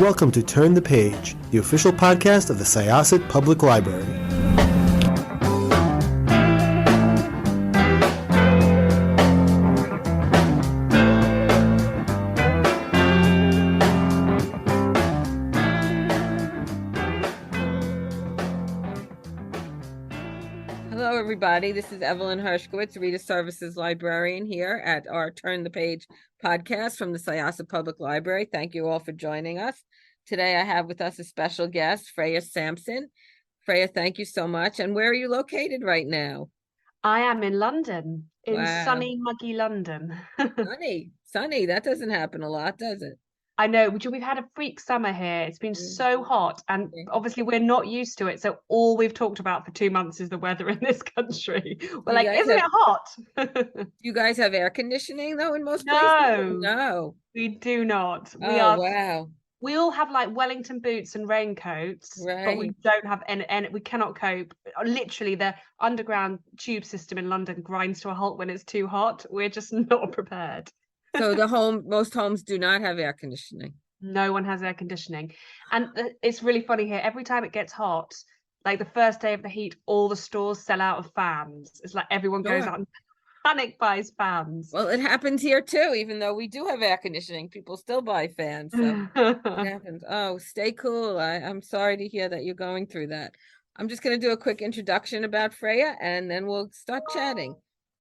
welcome to Turn the Page, the official podcast of the Syosset Public Library. Hello, everybody. This is Evelyn Hershkowitz, Reader Services Librarian here at our Turn the Page podcast from the Syosset Public Library. Thank you all for joining us. Today I have with us a special guest, Freya Sampson. Freya, thank you so much. And where are you located right now? I am in London, in Wow. sunny, muggy London. Sunny. That doesn't happen a lot, does it? I know, we've had a freak summer here. It's been so hot, and obviously we're not used to it. So all we've talked about for 2 months is the weather in this country. We're like, isn't it hot? Do you guys have air conditioning though in most No, places? No, we do not. Wow. We all have like Wellington boots and raincoats, but we don't have any. We cannot cope. Literally, the underground tube system in London grinds to a halt when it's too hot. We're just not prepared. So most homes do not have air conditioning. No one has air conditioning. And it's really funny here. Every time it gets hot, like the first day of the heat, all the stores sell out of fans. It's like everyone goes out and panic buys fans. Well, it happens here too. Even though we do have air conditioning, people still buy fans. So it happens. Oh, stay cool. I'm sorry to hear that you're going through that. I'm just going to do a quick introduction about Freya, and then we'll start chatting.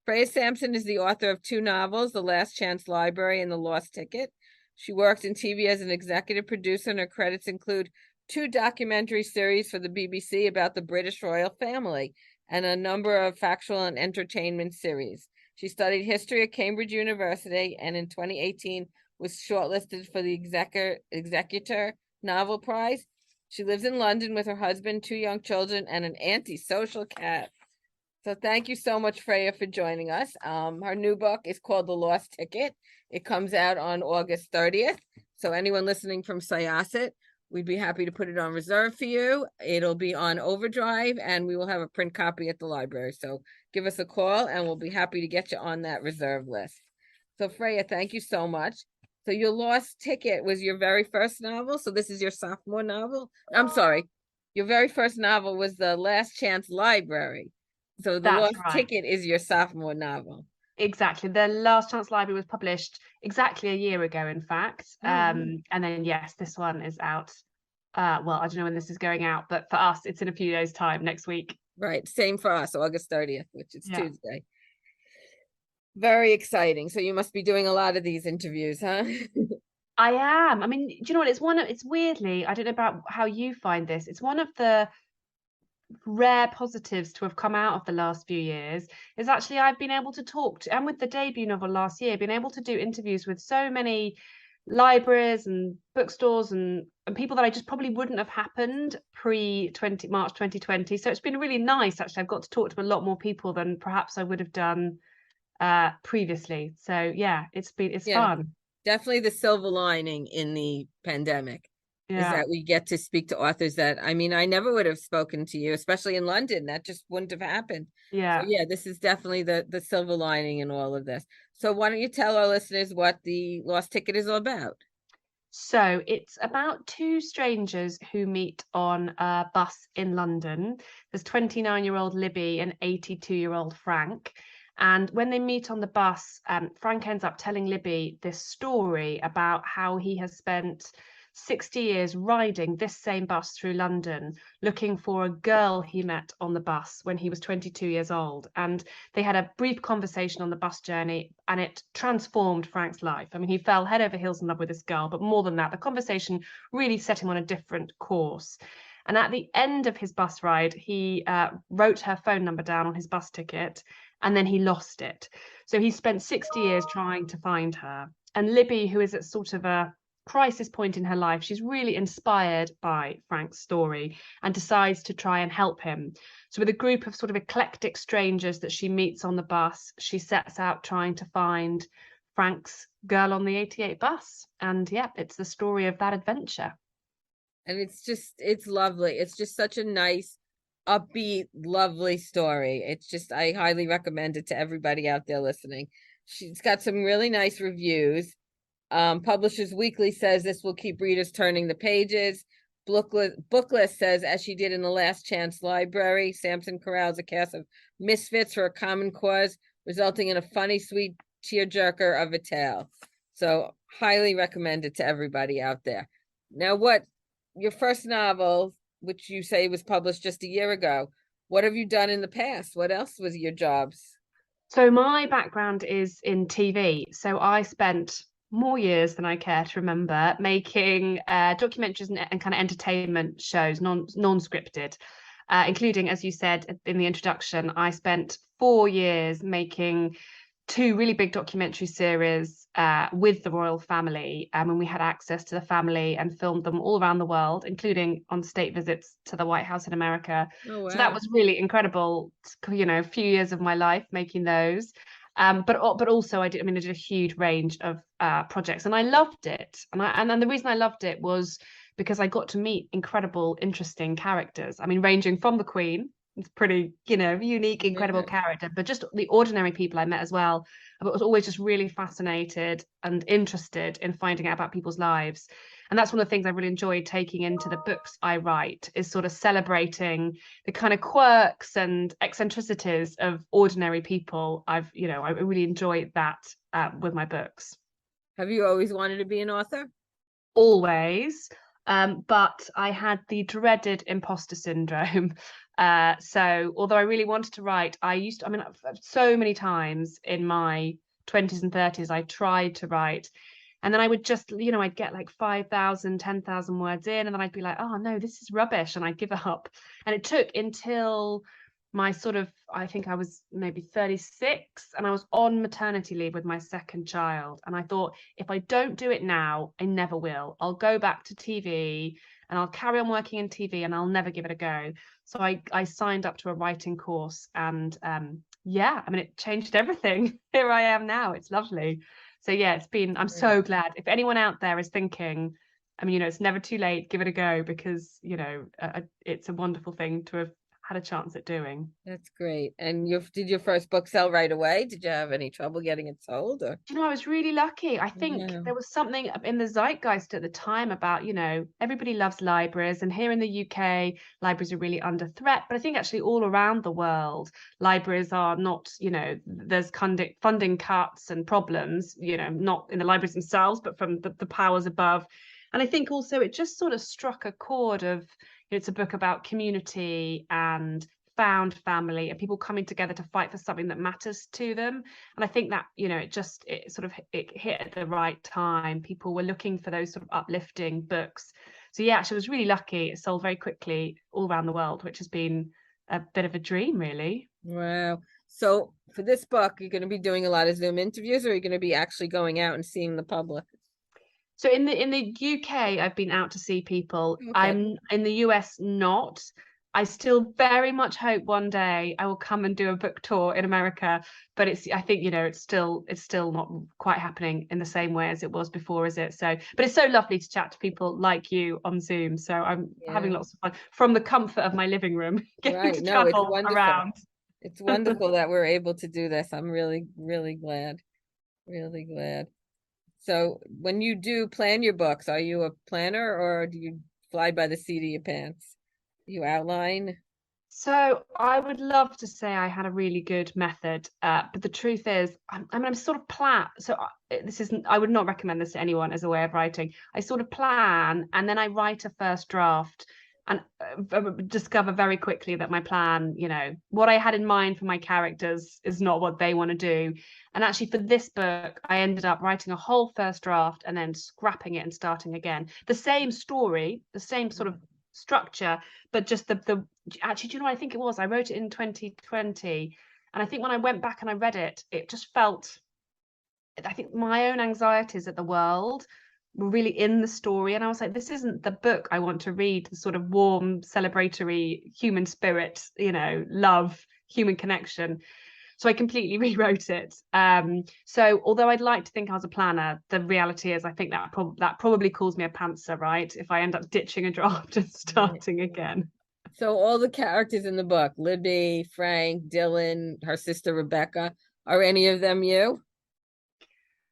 Freya Sampson is the author of 2 novels, The Last Chance Library and The Lost Ticket. She worked in TV as an executive producer, and her credits include 2 documentary series for the BBC about the British royal family and a number of factual and entertainment series. She studied history at Cambridge University, and in 2018 was shortlisted for the Executor Novel Prize. She lives in London with her husband, 2 young children, and an antisocial cat. So thank you so much, Freya, for joining us. Her new book is called The Lost Ticket. It comes out on August 30th. So anyone listening from Syosset, we'd be happy to put it on reserve for you. It'll be on Overdrive, and we will have a print copy at the library. So give us a call, and we'll be happy to get you on that reserve list. So Freya, thank you so much. So Your Lost Ticket was your very first novel. So this is your sophomore novel. I'm sorry. Your very first novel was The Last Chance Library. So The Lost Ticket is your sophomore novel. Exactly. The Last Chance Library was published exactly a year ago, in fact. And then, yes, this one is out. Well, I don't know when this is going out, but for us, it's in a few days' time, next week. Right. Same for us, August 30th, which is Tuesday. Very exciting. So you must be doing a lot of these interviews, huh? I am. I mean, do you know what? It's weirdly, I don't know about how you find this. It's one of the rare positives to have come out of the last few years is actually I've been able to talk to, and with the debut novel last year, been able to do interviews with so many libraries and bookstores and people that I just probably wouldn't have happened March 2020. So it's been really nice, actually. I've got to talk to a lot more people than perhaps I would have done previously. So yeah, it's fun. Definitely the silver lining in the pandemic. Is that we get to speak to authors that, I mean, I never would have spoken to you, especially in London. That just wouldn't have happened. So, this is definitely the silver lining in all of this. So why don't you tell our listeners what The Lost Ticket is all about? So it's about 2 strangers who meet on a bus in London. There's 29-year-old Libby and 82-year-old Frank. And when they meet on the bus, Frank ends up telling Libby this story about how he has spent 60 years riding this same bus through London, looking for a girl he met on the bus when he was 22 years old. And they had a brief conversation on the bus journey, and it transformed Frank's life. I mean, he fell head over heels in love with this girl, but more than that, the conversation really set him on a different course. And at the end of his bus ride, he wrote her phone number down on his bus ticket, and then he lost it. So he spent 60 years trying to find her. And Libby, who is at sort of a crisis point in her life, she's really inspired by Frank's story and decides to try and help him. So with a group of sort of eclectic strangers that she meets on the bus, she sets out trying to find Frank's girl on the 88 bus. And it's the story of that adventure. And it's lovely. It's just such a nice, upbeat, lovely story. I highly recommend it to everybody out there listening. She's got some really nice reviews. Publishers Weekly says this will keep readers turning the pages. Booklist says, as she did in the Last Chance Library, Sampson corrals a cast of misfits for a common cause, resulting in a funny, sweet tearjerker of a tale. So highly recommend it to everybody out there. Now, your first novel, which you say was published just a year ago, what have you done in the past? What else was your jobs? So my background is in TV. So I spent more years than I care to remember making documentaries and kind of entertainment shows, non-scripted, including, as you said in the introduction, I spent 4 years making 2 really big documentary series with the royal family, and we had access to the family and filmed them all around the world, including on state visits to the White House in America. Oh, wow. So that was really incredible, a few years of my life making those. But also I did a huge range of projects, and I loved it. And the reason I loved it was because I got to meet incredible, interesting characters. I mean, ranging from the Queen. It's pretty, unique, incredible character, but just the ordinary people I met as well. I was always just really fascinated and interested in finding out about people's lives. And that's one of the things I really enjoyed taking into the books I write, is sort of celebrating the kind of quirks and eccentricities of ordinary people. I really enjoyed that with my books. Have you always wanted to be an author? Always. But I had the dreaded imposter syndrome. So although I really wanted to write, so many times in my 20s and 30s, I tried to write. And then I would just, I'd get like 5,000, 10,000 words in, and then I'd be like, oh no, this is rubbish. And I'd give up. And it took until my I think I was maybe 36, and I was on maternity leave with my second child. And I thought, if I don't do it now, I never will. I'll go back to TV and I'll carry on working in TV and I'll never give it a go. So I signed up to a writing course, and it changed everything. Here I am now. It's lovely. So yeah, I'm so glad. If anyone out there is thinking, it's never too late, give it a go, because, it's a wonderful thing to have had a chance at doing. That's great. And did your first book sell right away? Did you have any trouble getting it sold? Or? I was really lucky. I think there was something in the zeitgeist at the time about, everybody loves libraries, and here in the UK, libraries are really under threat. But I think actually all around the world, libraries are not, there's funding cuts and problems, not in the libraries themselves, but from the powers above. And I think also it just sort of struck a chord of, it's a book about community and found family and people coming together to fight for something that matters to them. And I think that, it hit at the right time. People were looking for those sort of uplifting books. So yeah, actually I was really lucky. It sold very quickly all around the world, which has been a bit of a dream, really. Wow. So for this book, you're going to be doing a lot of Zoom interviews, or are you going to be actually going out and seeing the public? So in the UK, I've been out to see people. Okay. I'm in the US, not. I still very much hope one day I will come and do a book tour in America, but I think it's still not quite happening in the same way as it was before, is it? So, but it's so lovely to chat to people like you on Zoom. So I'm having lots of fun from the comfort of my living room, getting to travel around. It's wonderful that we're able to do this. I'm really, really glad. Really glad. So when you do plan your books, are you a planner, or do you fly by the seat of your pants? You outline? So I would love to say I had a really good method, but the truth is, I'm sort of plan. So I would not recommend this to anyone as a way of writing. I sort of plan, and then I write a first draft, and discover very quickly that my plan, what I had in mind for my characters is not what they want to do. And actually for this book, I ended up writing a whole first draft and then scrapping it and starting again. The same story, the same sort of structure, but just actually, do you know what I think it was? I wrote it in 2020. And I think when I went back and I read it, it just felt, I think my own anxieties at the world were really in the story. And I was like, this isn't the book I want to read, the sort of warm, celebratory human spirit, love, human connection. So I completely rewrote it. So although I'd like to think I was a planner, the reality is I think that probably calls me a pantser, right? If I end up ditching a draft and starting again. So all the characters in the book, Libby, Frank, Dylan, her sister Rebecca, are any of them you?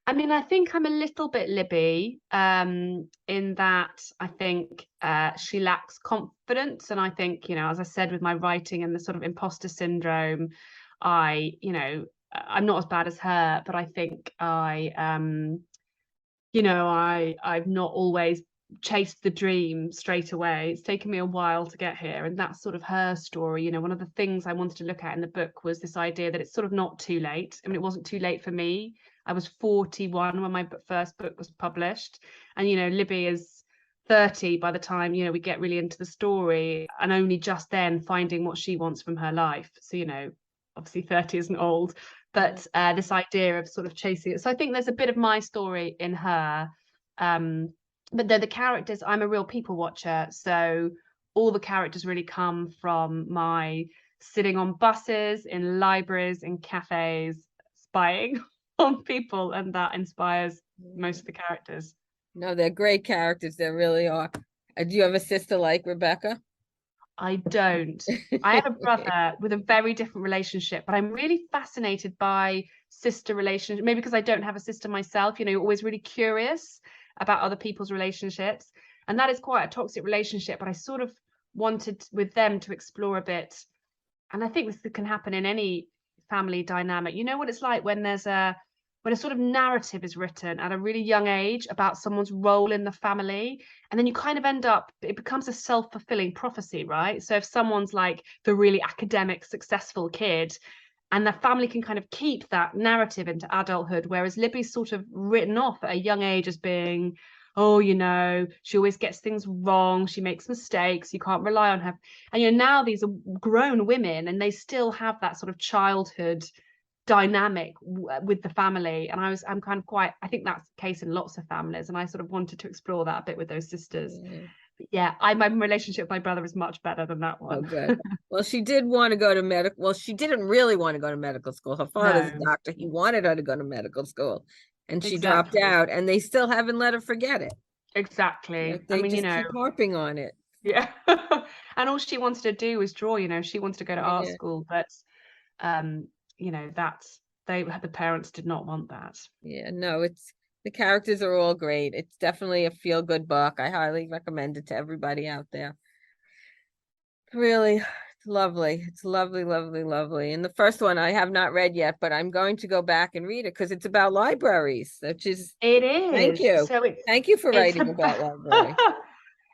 I mean, I think I'm a little bit Libby, in that I think she lacks confidence. And I think, as I said, with my writing and the sort of imposter syndrome, I'm not as bad as her, but I think I've not always chased the dream straight away. It's taken me a while to get here, and that's sort of her story. One of the things I wanted to look at in the book was this idea that it's sort of not too late. I mean, it wasn't too late for me. I was 41 when my first book was published, and Libby is 30 by the time we get really into the story, and only just then finding what she wants from her life. So obviously 30 isn't old, but this idea of sort of chasing it. So I think there's a bit of my story in her. But the characters, I'm a real people watcher. So all the characters really come from my sitting on buses, in libraries, in cafes, spying on people. And that inspires most of the characters. No, they're great characters. They really are. Do you have a sister like Rebecca? I don't. I have a brother with a very different relationship, but I'm really fascinated by sister relationships. Maybe because I don't have a sister myself, you're always really curious about other people's relationships. And that is quite a toxic relationship, but I sort of wanted with them to explore a bit. And I think this can happen in any family dynamic. You know what it's like when when a sort of narrative is written at a really young age about someone's role in the family, and then you kind of it becomes a self-fulfilling prophecy, right? So if someone's like the really academic, successful kid, and the family can kind of keep that narrative into adulthood, whereas Libby's sort of written off at a young age as being, oh, she always gets things wrong, she makes mistakes, you can't rely on her. And now these are grown women, and they still have that sort of childhood dynamic with the family. And I'm kind of I think that's the case in lots of families, and I sort of wanted to explore that a bit with those sisters. Yeah, my relationship with my brother is much better than that one. Oh, good. Well, she did want to go to medical. Well, she didn't really want to go to medical school. Her father's a doctor. He wanted her to go to medical school, and she dropped out, and they still haven't let her forget it. Exactly. Like, they just keep harping on it. Yeah. And all she wanted to do was draw, she wanted to go to art school, but the parents did not want that. Yeah, no, the characters are all great. It's definitely a feel-good book. I highly recommend it to everybody out there. Really, it's lovely. It's lovely, lovely, lovely. And the first one I have not read yet, but I'm going to go back and read it because it's about libraries, which is it is. Thank you. So thank you for writing about libraries.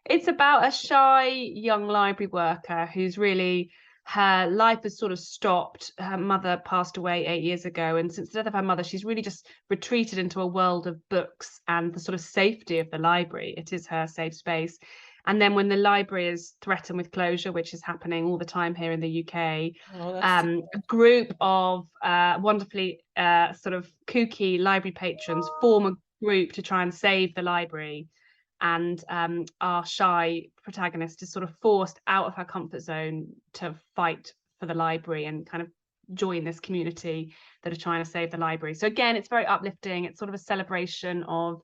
It's about a shy young library worker who's really, her life has sort of stopped. Her mother passed away 8 years ago, and since the death of her mother, she's really just retreated into a world of books and the sort of safety of the library. It is her safe space. And then when the library is threatened with closure, which is happening all the time here in the UK, a group of wonderfully sort of kooky library patrons form a group to try and save the library. And our shy protagonist is sort of forced out of her comfort zone to fight for the library and kind of join this community that are trying to save the library. So again, it's very uplifting. It's sort of a celebration of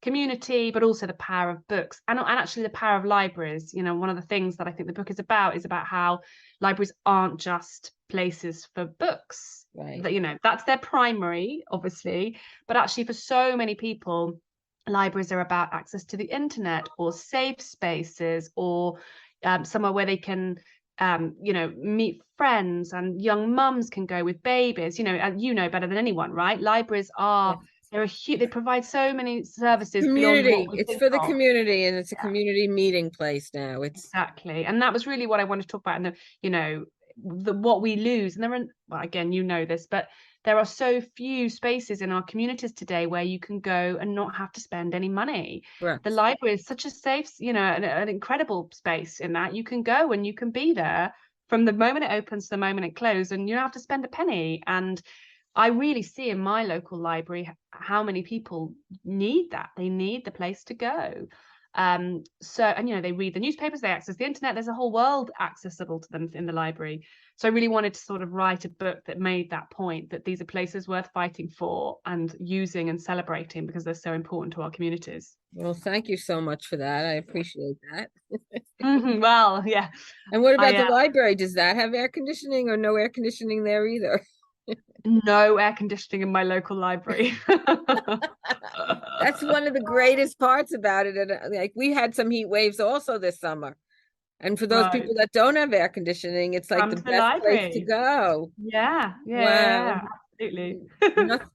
community, but also the power of books and actually the power of libraries. One of the things that I think the book is about how libraries aren't just places for books. Right. That, that's their primary, obviously, but actually for so many people, libraries are about access to the internet or safe spaces or somewhere where they can meet friends, and young mums can go with babies. Better than anyone, right? Libraries are they provide so many services. Community. It's for the community, and it's a community meeting place now. It's exactly, and that was really what I wanted to talk about. And what we lose, and again, this, but there are so few spaces in our communities today where you can go and not have to spend any money. Correct. The library is such a safe, an incredible space in that you can go and you can be there from the moment it opens to the moment it closes, and you don't have to spend a penny. And I really see in my local library how many people need that. They need the place to go. They read the newspapers, they access the internet, there's a whole world accessible to them in the library. So I really wanted to sort of write a book that made that point, that these are places worth fighting for and using and celebrating because they're so important to our communities. Well, thank you so much for that. I appreciate that. Well, yeah. And what about the library? Does that have air conditioning or no air conditioning there either? no air conditioning in my local library. That's one of the greatest parts about it. And like we had some heat waves also this summer. And for those Right. people that don't have air conditioning, it's like Come the to the best place to library. go. Yeah, Wow. absolutely. Not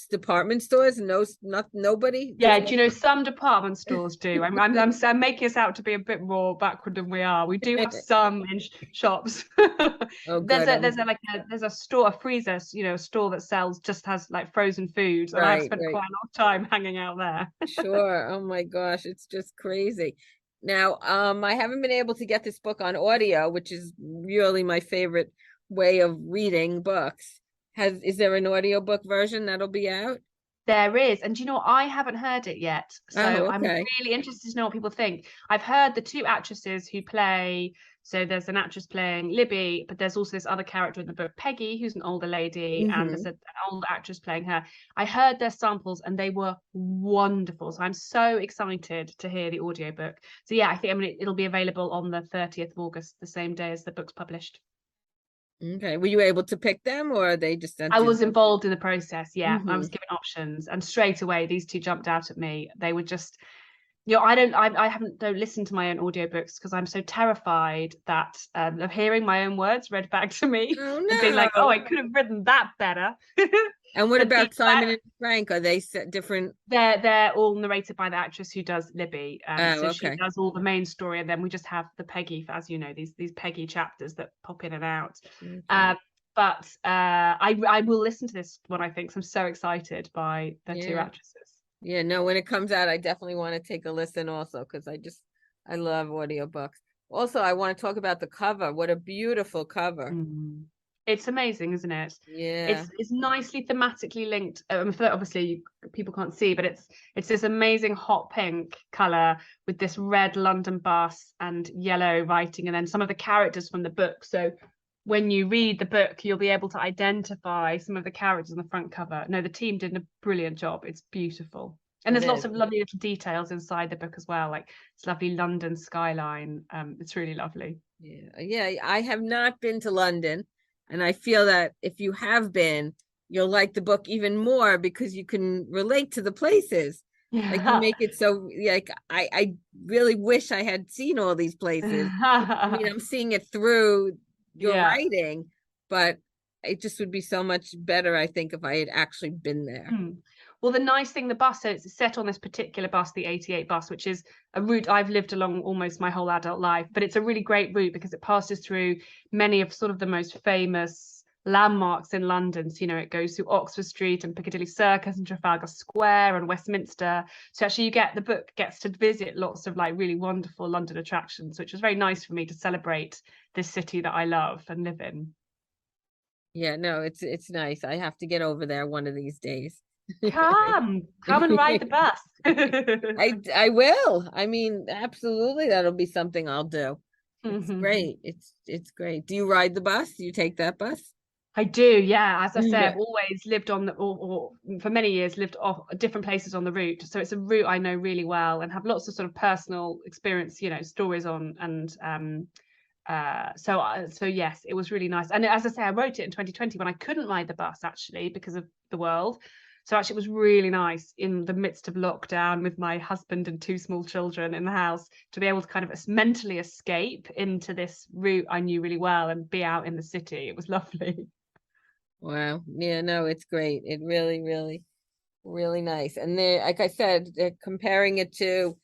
department stores, not nobody, Yeah, just do you know some department stores do? I'm making us out to be a bit more backward than we are. We do have some in shops. oh good. There's a store, a freezer, a store that has like frozen foods, and I've Right, spent right. quite a lot of time hanging out there. Sure. Oh my gosh, it's just crazy. Now, I haven't been able to get this book on audio, which is really my favorite way of reading books. Is there an audiobook version that'll be out? There is, and I haven't heard it yet, so Oh, I'm okay. really interested to know what people think. I've heard the two actresses who play. So there's an actress playing Libby, but there's also this other character in the book, Peggy, who's an older lady, and there's Mm-hmm. an older actress playing her. I heard their samples and they were wonderful. So I'm so excited to hear the audiobook. So yeah, I think it'll be available on the 30th of August, the same day as the book's published. Okay. Were you able to pick them or they just sent I you? was involved in the process. Yeah, I was Mm-hmm. given options, and straight away these two jumped out at me. They were just, I haven't don't listen to my own audiobooks because I'm so terrified that of hearing my own words read back to me Oh and being like, oh, no. I could have written that better. And what But about Simon and Frank? Are they set different? they're all narrated by the actress who does Libby. Oh, So she okay. does all the main story, and then we just have the Peggy, as you know, these Peggy chapters that pop in and out. Okay. But I will listen to this one, I think. So I'm so excited by the two Yeah. actresses. Yeah, no, when it comes out, I definitely want to take a listen also because I love audiobooks. Also, I want to talk about the cover. What a beautiful cover. Mm. It's amazing, isn't it? Yeah. It's nicely thematically linked. Obviously people can't see, but it's this amazing hot pink color with this red London bus and yellow writing, and then some of the characters from the book. So when you read the book, you'll be able to identify some of the characters on the front cover. No, the team did a brilliant job. It's beautiful. And It there's lots is. of lovely little details inside the book as well, like it's lovely London skyline. It's really lovely. Yeah. Yeah, I have not been to London, and I feel that if you have been, you'll like the book even more because you can relate to the places. Like you Yeah. make it so like I really wish I had seen all these places. I mean, I'm seeing it through your Yeah. writing, but it just would be so much better, I think, if I had actually been there. Hmm. Well, the nice thing, the bus, so it's set on this particular bus, the 88 bus, which is a route I've lived along almost my whole adult life. But it's a really great route because it passes through many of sort of the most famous landmarks in London. So, it goes through Oxford Street and Piccadilly Circus and Trafalgar Square and Westminster. So actually the book gets to visit lots of like really wonderful London attractions, which was very nice for me to celebrate this city that I love and live in. Yeah, no, it's nice. I have to get over there one of these days. Come and ride the bus. I will. I mean, absolutely, that'll be something I'll do. It's great. It's great. Do you ride the bus? Do you take that bus? I do, yeah. As I say, Yeah. I've always lived on or for many years lived off different places on the route. So it's a route I know really well and have lots of sort of personal experience, stories on. And so yes, it was really nice. And as I say, I wrote it in 2020 when I couldn't ride the bus actually because of the world. So actually, it was really nice in the midst of lockdown with my husband and two small children in the house to be able to kind of mentally escape into this route I knew really well and be out in the city. It was lovely. Wow. Yeah, no, it's great. It really, really, really nice. And like I said, they're comparing it to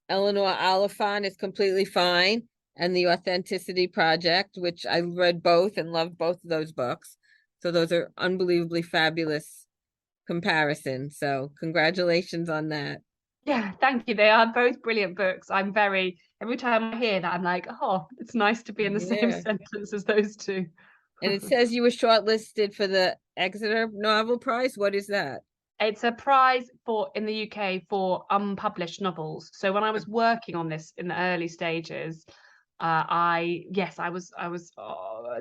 Eleanor Oliphant is completely fine. And the Authenticity Project, which I read both and loved both of those books. So those are unbelievably fabulous comparisons. So congratulations on that. Yeah, thank you. They are both brilliant books. Every time I hear that, I'm like, oh, it's nice to be in the same Yeah. sentence as those two. And it says you were shortlisted for the Exeter Novel Prize. What is that? It's a prize in the UK for unpublished novels. So when I was working on this in the early stages, I was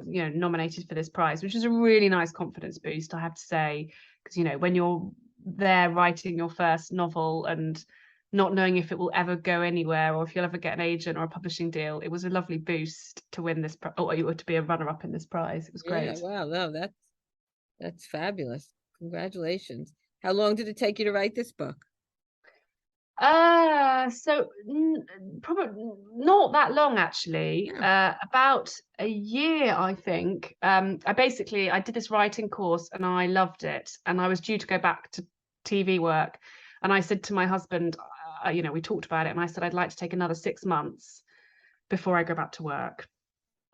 nominated for this prize, which is a really nice confidence boost, I have to say, because when you're there writing your first novel and not knowing if it will ever go anywhere or if you'll ever get an agent or a publishing deal, it was a lovely boost to win this or to be a runner-up in this prize. It was Yeah, great. wow, no, That's fabulous. Congratulations. How long did it take you to write this book? Probably not that long actually. About a year, I think. I did this writing course and I loved it, and I was due to go back to TV work, and I said to my husband, we talked about it, and I said I'd like to take another 6 months before I go back to work,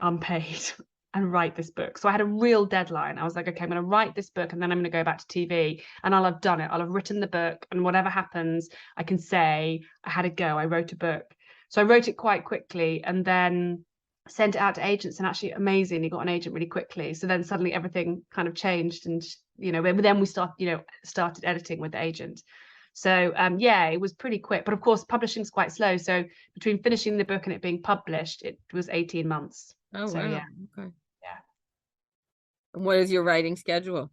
unpaid, and write this book. So I had a real deadline. I was like, okay, I'm going to write this book and then I'm going to go back to TV and I'll have done it. I'll have written the book, and whatever happens, I can say I had a go. I wrote a book. So I wrote it quite quickly and then sent it out to agents, and actually amazingly got an agent really quickly. So then suddenly everything kind of changed, and then we started editing with the agent. So it was pretty quick, but of course publishing's quite slow. So between finishing the book and it being published, it was 18 months. Oh, so, wow. Yeah. Okay. Yeah. And what is your writing schedule?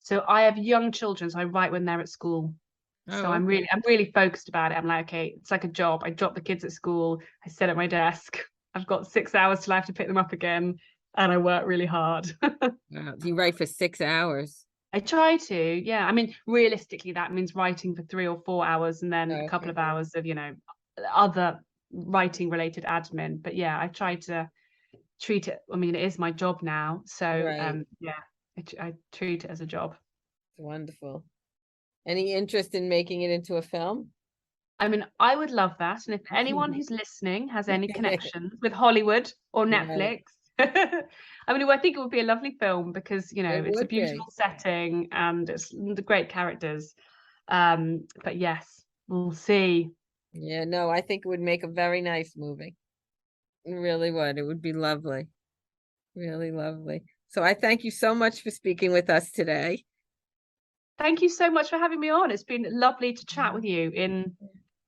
So I have young children, so I write when they're at school. Oh, So I'm really focused about it. I'm like, okay, it's like a job. I drop the kids at school, I sit at my desk, I've got 6 hours till I have to pick them up again, and I work really hard. Wow. You write for 6 hours? I try to, yeah. I mean, realistically, that means writing for 3 or 4 hours and then a couple of hours of, other writing related admin. But yeah, I try to treat it. I mean, it is my job now. So I treat it as a job. Wonderful. Any interest in making it into a film? I mean, I would love that. And if anyone who's listening has any connections with Hollywood or Netflix, I mean, I think it would be a lovely film because, it's a beautiful setting and it's the great characters. But yes, we'll see. Yeah, no, I think it would make a very nice movie. It really would. It would be lovely. Really lovely. So I thank you so much for speaking with us today. Thank you so much for having me on. It's been lovely to chat with you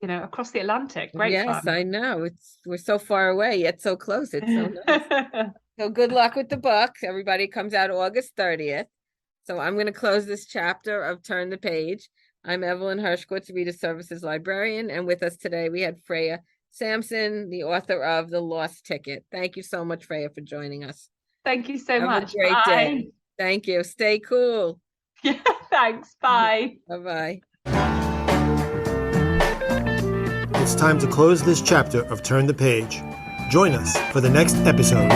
across the Atlantic. Great fun. Yes, I know. We're so far away yet so close. It's so nice. So good luck with the book. Everybody, comes out August 30th. So I'm going to close this chapter of Turn the Page. I'm Evelyn Hershkowitz, Reader Services Librarian, and with us today we had Freya Sampson, the author of The Lost Ticket. Thank you so much, Freya, for joining us. Thank you so much. Have a great day. Thank you. Stay cool. Yeah, thanks. Bye. Bye-bye. It's time to close this chapter of Turn the Page. Join us for the next episode.